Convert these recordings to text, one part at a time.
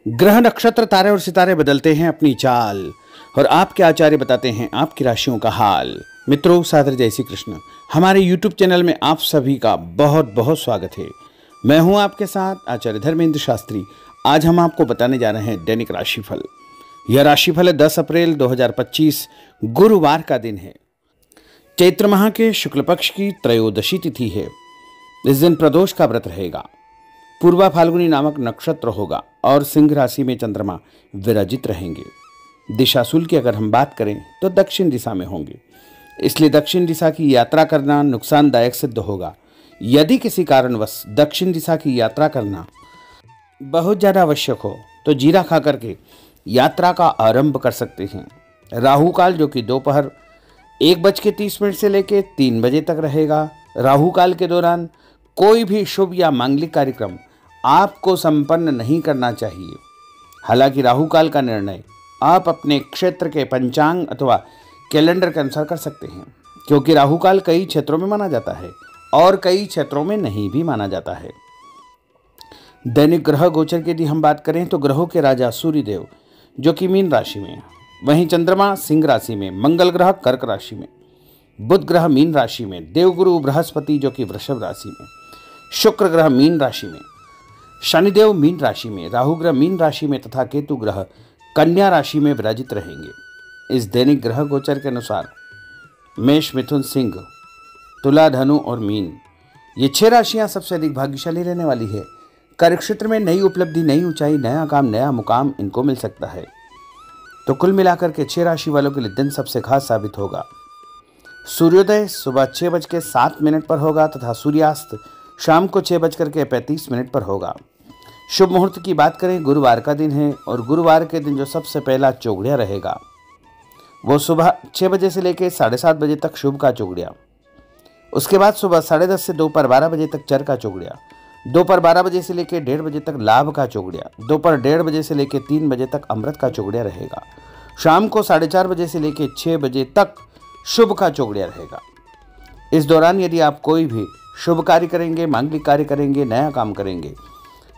ग्रह नक्षत्र तारे और सितारे बदलते हैं अपनी चाल और आपके आचार्य बताते हैं आपकी राशियों का हाल। मित्रों, सादर जय श्री कृष्ण। हमारे YouTube चैनल में आप सभी का बहुत बहुत स्वागत है। मैं हूं आपके साथ आचार्य धर्मेंद्र शास्त्री। आज हम आपको बताने जा रहे हैं दैनिक राशिफल। यह राशिफल 10 अप्रैल 2025 गुरुवार का दिन है। चैत्र माह के शुक्ल पक्ष की त्रयोदशी तिथि है। इस दिन प्रदोष का व्रत रहेगा। पूर्वा फाल्गुनी नामक नक्षत्र होगा और सिंह राशि में चंद्रमा विराजित रहेंगे। दिशाशूल की अगर हम बात करें तो दक्षिण दिशा में होंगे, इसलिए दक्षिण दिशा की यात्रा करना नुकसानदायक सिद्ध होगा। यदि किसी कारणवश दक्षिण दिशा की यात्रा करना बहुत ज़्यादा आवश्यक हो तो जीरा खा करके यात्रा का आरंभ कर सकते हैं। राहु काल जो कि दोपहर 1:30 से लेकर 3 बजे तक रहेगा। राहु काल के दौरान कोई भी शुभ या मांगलिक कार्यक्रम आपको संपन्न नहीं करना चाहिए। हालांकि राहु काल का निर्णय आप अपने क्षेत्र के पंचांग अथवा कैलेंडर के अनुसार कर सकते हैं, क्योंकि राहु काल कई क्षेत्रों में माना जाता है और कई क्षेत्रों में नहीं भी माना जाता है। दैनिक ग्रह गोचर की यदि हम बात करें तो ग्रहों के राजा सूर्यदेव जो कि मीन राशि में है, वहीं चंद्रमा सिंह राशि में, मंगल ग्रह कर्क राशि में, बुध ग्रह मीन राशि में, देवगुरु बृहस्पति जो कि वृषभ राशि में, शुक्र ग्रह मीन राशि में, शनिदेव मीन राशि में, राहु ग्रह मीन राशि में तथा केतु ग्रह कन्या राशि में विराजित रहेंगे। इस दैनिक ग्रह गोचर के अनुसार मेष, मिथुन, सिंह, तुला, धनु और मीन ये 6 राशियां सबसे अधिक भाग्यशाली रहने वाली है। कार्यक्षेत्र में नई उपलब्धि, नई ऊंचाई, नया काम, नया मुकाम इनको मिल सकता है। तो कुल मिलाकर के 6 राशि वालों के लिए दिन सबसे खास साबित होगा। सूर्योदय सुबह 6:07 पर होगा तथा सूर्यास्त शाम को 6:35 पर होगा। शुभ मुहूर्त की बात करें, गुरुवार का दिन है और गुरुवार के दिन जो सबसे पहला चौगड़िया रहेगा वो सुबह 6 बजे से लेकर 7:30 बजे तक शुभ का चौगड़िया। उसके बाद सुबह 10:30 से दोपहर 12 बजे तक चर का चौगड़िया। दोपहर 12 बजे से लेकर 1:30 बजे तक लाभ का चौगड़िया। दोपहर 1:30 बजे से लेकर 3 बजे तक अमृत का चौगड़िया रहेगा। शाम को 4:30 बजे से लेकर 6 बजे तक शुभ का चौगड़िया रहेगा। इस दौरान यदि आप कोई भी शुभ कार्य करेंगे, मांगलिक कार्य करेंगे, नया काम करेंगे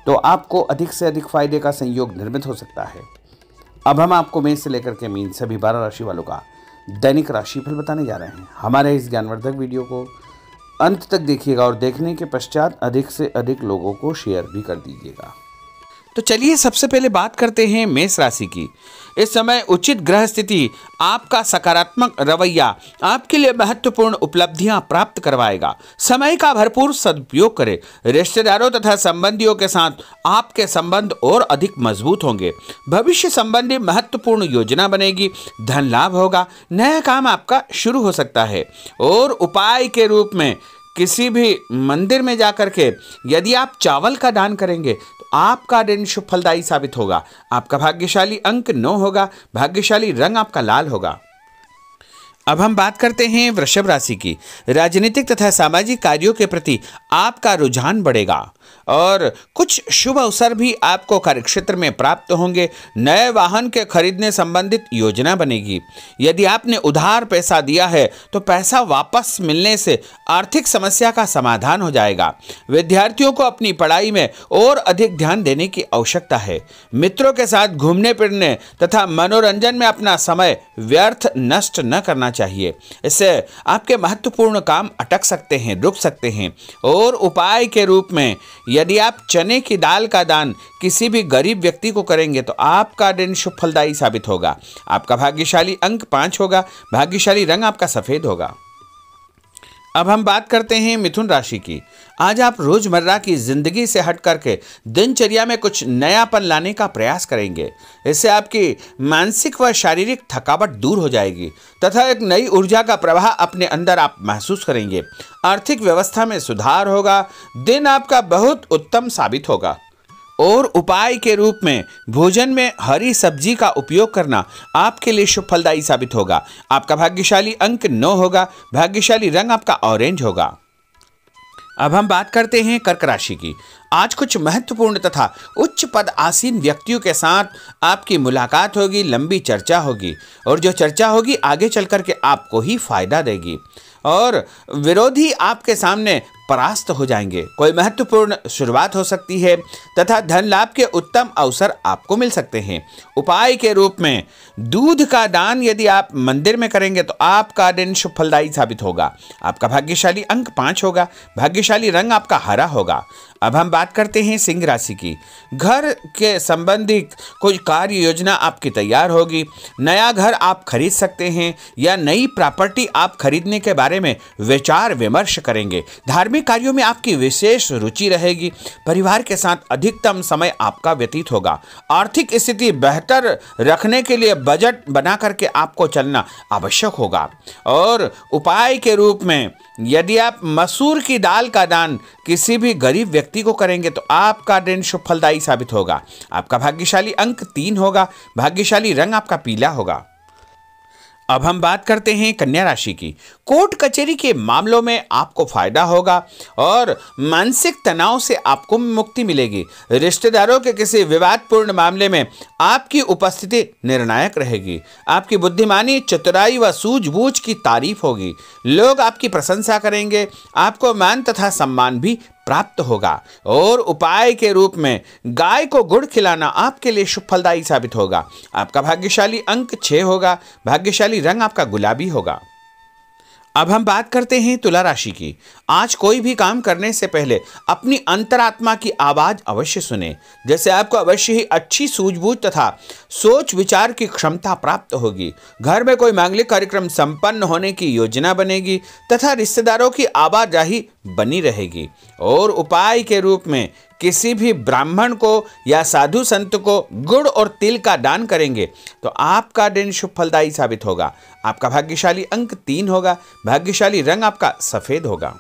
तो आपको अधिक से अधिक फायदे का संयोग निर्मित हो सकता है। अब हम आपको मेष से लेकर के मीन सभी 12 राशि वालों का दैनिक राशिफल बताने जा रहे हैं। हमारे इस ज्ञानवर्धक वीडियो को अंत तक देखिएगा और देखने के पश्चात अधिक से अधिक लोगों को शेयर भी कर दीजिएगा। तो चलिए सबसे पहले बात करते हैं मेष राशि की। इस समय उचित ग्रह स्थिति आपका सकारात्मक रवैया आपके लिए महत्वपूर्ण उपलब्धियां प्राप्त करवाएगा। समय का भरपूर सदुपयोग करें। रिश्तेदारों तथा संबंधियों के साथ आपके संबंध और अधिक मजबूत होंगे। भविष्य संबंधी महत्वपूर्ण योजना बनेगी। धन लाभ होगा। नया काम आपका शुरू हो सकता है और उपाय के रूप में किसी भी मंदिर में जाकर के यदि आप चावल का दान करेंगे तो आपका दिन शुभ फलदायी साबित होगा। आपका भाग्यशाली अंक 9 होगा। भाग्यशाली रंग आपका लाल होगा। अब हम बात करते हैं वृषभ राशि की। राजनीतिक तथा सामाजिक कार्यों के प्रति आपका रुझान बढ़ेगा और कुछ शुभ अवसर भी आपको कार्यक्षेत्र में प्राप्त होंगे। नए वाहन के खरीदने संबंधित योजना बनेगी। यदि आपने उधार पैसा दिया है तो पैसा वापस मिलने से आर्थिक समस्या का समाधान हो जाएगा। विद्यार्थियों को अपनी पढ़ाई में और अधिक ध्यान देने की आवश्यकता है। मित्रों के साथ घूमने फिरने तथा मनोरंजन में अपना समय व्यर्थ नष्ट न करना चाहिए। इससे आपके महत्वपूर्ण काम अटक सकते हैं, रुक सकते हैं। और उपाय के रूप में यदि आप चने की दाल का दान किसी भी गरीब व्यक्ति को करेंगे तो आपका दिन शुभ फलदायी साबित होगा। आपका भाग्यशाली अंक 5 होगा। भाग्यशाली रंग आपका सफेद होगा। अब हम बात करते हैं मिथुन राशि की। आज आप रोजमर्रा की जिंदगी से हट करके दिनचर्या में कुछ नयापन लाने का प्रयास करेंगे। इससे आपकी मानसिक व शारीरिक थकावट दूर हो जाएगी तथा एक नई ऊर्जा का प्रवाह अपने अंदर आप महसूस करेंगे। आर्थिक व्यवस्था में सुधार होगा। दिन आपका बहुत उत्तम साबित होगा और उपाय के रूप में भोजन में हरी सब्जी का उपयोग करना आपके लिए शुभ फलदायी साबित होगा। आपका भाग्यशाली अंक 9 होगा। भाग्यशाली रंग आपका ऑरेंज होगा। अब हम बात करते हैं कर्क राशि की। आज कुछ महत्वपूर्ण तथा उच्च पद आसीन व्यक्तियों के साथ आपकी मुलाकात होगी। लंबी चर्चा होगी और जो चर्चा होगी आगे चल कर के आपको ही फायदा देगी और विरोधी आपके सामने परास्त हो जाएंगे। कोई महत्वपूर्ण शुरुआत हो सकती है तथा धन लाभ के उत्तम अवसर आपको मिल सकते हैं। उपाय के रूप में दूध का दान यदि आप मंदिर में करेंगे तो आपका दिन शुभ फलदायी साबित होगा। आपका भाग्यशाली अंक 5 होगा। भाग्यशाली रंग आपका हरा होगा। अब हम बात करते हैं सिंह राशि की। घर के संबंधित कोई कार्य योजना आपकी तैयार होगी। नया घर आप खरीद सकते हैं या नई प्रॉपर्टी आप खरीदने के बारे में विचार विमर्श करेंगे। धार्मिक कार्यों में आपकी विशेष रुचि रहेगी। परिवार के साथ अधिकतम समय आपका व्यतीत होगा। आर्थिक स्थिति बेहतर रखने के लिए बजट बना करके आपको चलना आवश्यक होगा। और उपाय के रूप में यदि आप मसूर की दाल का दान किसी भी गरीब व्यक्ति को करेंगे तो आपका दिन शुभ फलदायी साबित होगा। आपका भाग्यशाली अंक 3 होगा। भाग्यशाली रंग आपका पीला होगा। अब हम बात करते हैं कन्या राशि की। कोर्ट कचहरी के मामलों में आपको फायदा होगा और मानसिक तनाव से आपको मुक्ति मिलेगी। रिश्तेदारों के किसी विवादपूर्ण मामले में आपकी उपस्थिति निर्णायक रहेगी। आपकी बुद्धिमानी, चतुराई व सूझबूझ की तारीफ होगी। लोग आपकी प्रशंसा करेंगे। आपको मान तथा सम्मान भी प्राप्त होगा। और उपाय के रूप में गाय को गुड़ खिलाना आपके लिए शुभ फलदायी साबित होगा। आपका भाग्यशाली अंक 6 होगा। भाग्यशाली रंग आपका गुलाबी होगा। अब हम बात करते हैं तुला राशि की। आज कोई भी काम करने से पहले अपनी अंतरात्मा की आवाज अवश्य सुने। जैसे आपको अवश्य ही अच्छी सूझबूझ तथा सोच विचार की क्षमता प्राप्त होगी। घर में कोई मांगलिक कार्यक्रम संपन्न होने की योजना बनेगी तथा रिश्तेदारों की आवाजाही बनी रहेगी। और उपाय के रूप में किसी भी ब्राह्मण को या साधु संत को गुड़ और तिल का दान करेंगे तो आपका दिन शुभ फलदायी साबित होगा। आपका भाग्यशाली अंक 3 होगा। भाग्यशाली रंग आपका सफेद होगा।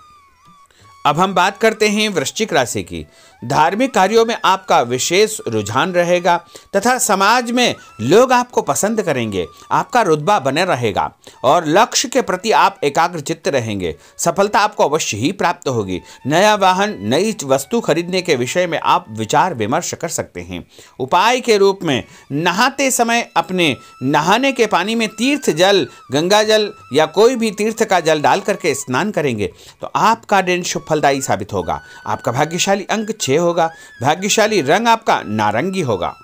अब हम बात करते हैं वृश्चिक राशि की। धार्मिक कार्यों में आपका विशेष रुझान रहेगा तथा समाज में लोग आपको पसंद करेंगे। आपका रुतबा बने रहेगा और लक्ष्य के प्रति आप एकाग्रचित्त रहेंगे। सफलता आपको अवश्य ही प्राप्त होगी। नया वाहन, नई वस्तु खरीदने के विषय में आप विचार विमर्श कर सकते हैं। उपाय के रूप में नहाते समय अपने नहाने के पानी में तीर्थ जल, गंगा जल या कोई भी तीर्थ का जल डाल करके स्नान करेंगे तो आपका दिन शुभ फलदायी साबित होगा। आपका भाग्यशाली अंक 6 होगा। भाग्यशाली रंग आपका नारंगी होगा।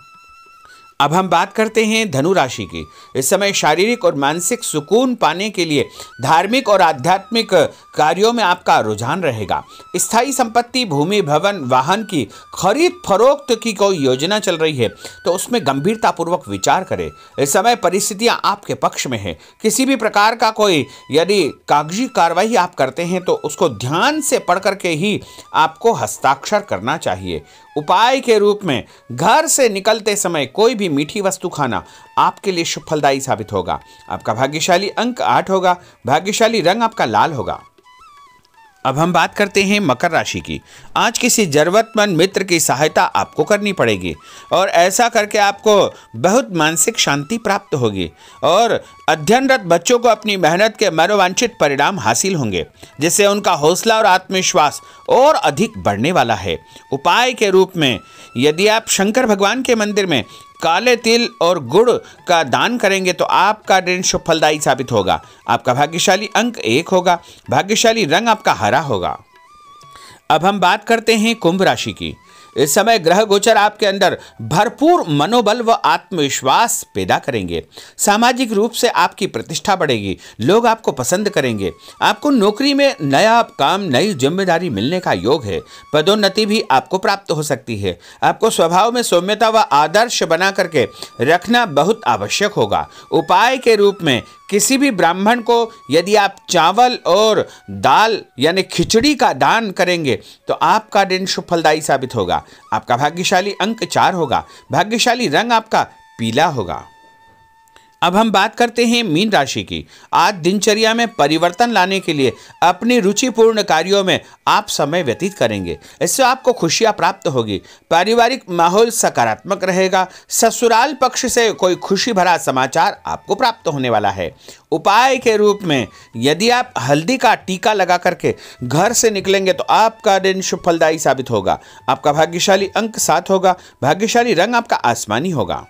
अब हम बात करते हैं धनु राशि की। इस समय शारीरिक और मानसिक सुकून पाने के लिए धार्मिक और आध्यात्मिक कार्यों में आपका रुझान रहेगा। स्थायी संपत्ति, भूमि, भवन, वाहन की खरीद फरोख्त की कोई योजना चल रही है तो उसमें गंभीरतापूर्वक विचार करें। इस समय परिस्थितियां आपके पक्ष में है। किसी भी प्रकार का कोई यदि कागजी कार्रवाई आप करते हैं तो उसको ध्यान से पढ़ करके ही आपको हस्ताक्षर करना चाहिए। उपाय के रूप में घर से निकलते समय कोई भी मीठी वस्तु खाना आपके लिए शुभ फलदायी साबित होगा। आपका भाग्यशाली अंक 8 होगा। भाग्यशाली रंग आपका लाल होगा। अब हम बात करते हैं मकर राशि की। आज किसी जरूरतमंद मित्र की सहायता आपको करनी पड़ेगी और ऐसा करके आपको बहुत मानसिक शांति प्राप्त होगी और अध्ययनरत बच्चों को अपनी मेहनत के मनोवांछित परिणाम हासिल होंगे, जिससे उनका हौसला और आत्मविश्वास और अधिक बढ़ने वाला है। उपाय के रूप में यदि आप शंकर भगवान के मंदिर में काले तिल और गुड़ का दान करेंगे तो आपका दिन शुभ फलदायी साबित होगा। आपका भाग्यशाली अंक 1 होगा। भाग्यशाली रंग आपका हरा होगा। अब हम बात करते हैं कुंभ राशि की। इस समय ग्रह गोचर आपके अंदर भरपूर मनोबल व आत्मविश्वास पैदा करेंगे। सामाजिक रूप से आपकी प्रतिष्ठा बढ़ेगी। लोग आपको पसंद करेंगे। आपको नौकरी में नया काम, नई जिम्मेदारी मिलने का योग है। पदोन्नति भी आपको प्राप्त हो सकती है। आपको स्वभाव में सौम्यता व आदर्श बना करके रखना बहुत आवश्यक होगा। उपाय के रूप में किसी भी ब्राह्मण को यदि आप चावल और दाल यानी खिचड़ी का दान करेंगे तो आपका दिन शुभ फलदायी साबित होगा। आपका भाग्यशाली अंक 4 होगा। भाग्यशाली रंग आपका पीला होगा। अब हम बात करते हैं मीन राशि की। आज दिनचर्या में परिवर्तन लाने के लिए अपनी रुचिपूर्ण कार्यों में आप समय व्यतीत करेंगे। इससे आपको खुशियां प्राप्त होगी। पारिवारिक माहौल सकारात्मक रहेगा। ससुराल पक्ष से कोई खुशी भरा समाचार आपको प्राप्त होने वाला है। उपाय के रूप में यदि आप हल्दी का टीका लगा करके घर से निकलेंगे तो आपका दिन शुभ फलदायी साबित होगा। आपका भाग्यशाली अंक 7 होगा। भाग्यशाली रंग आपका आसमानी होगा।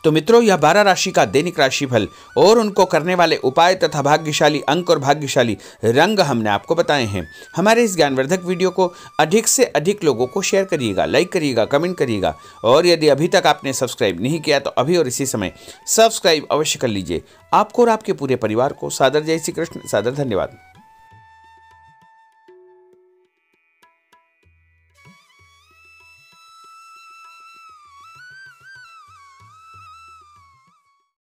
तो मित्रों, यह 12 राशि का दैनिक राशिफल और उनको करने वाले उपाय तथा भाग्यशाली अंक और भाग्यशाली रंग हमने आपको बताए हैं। हमारे इस ज्ञानवर्धक वीडियो को अधिक से अधिक लोगों को शेयर करिएगा, लाइक करिएगा, कमेंट करिएगा, और यदि अभी तक आपने सब्सक्राइब नहीं किया तो अभी और इसी समय सब्सक्राइब अवश्य कर लीजिए। आपको और आपके पूरे परिवार को सादर जय श्री कृष्ण, सादर धन्यवाद।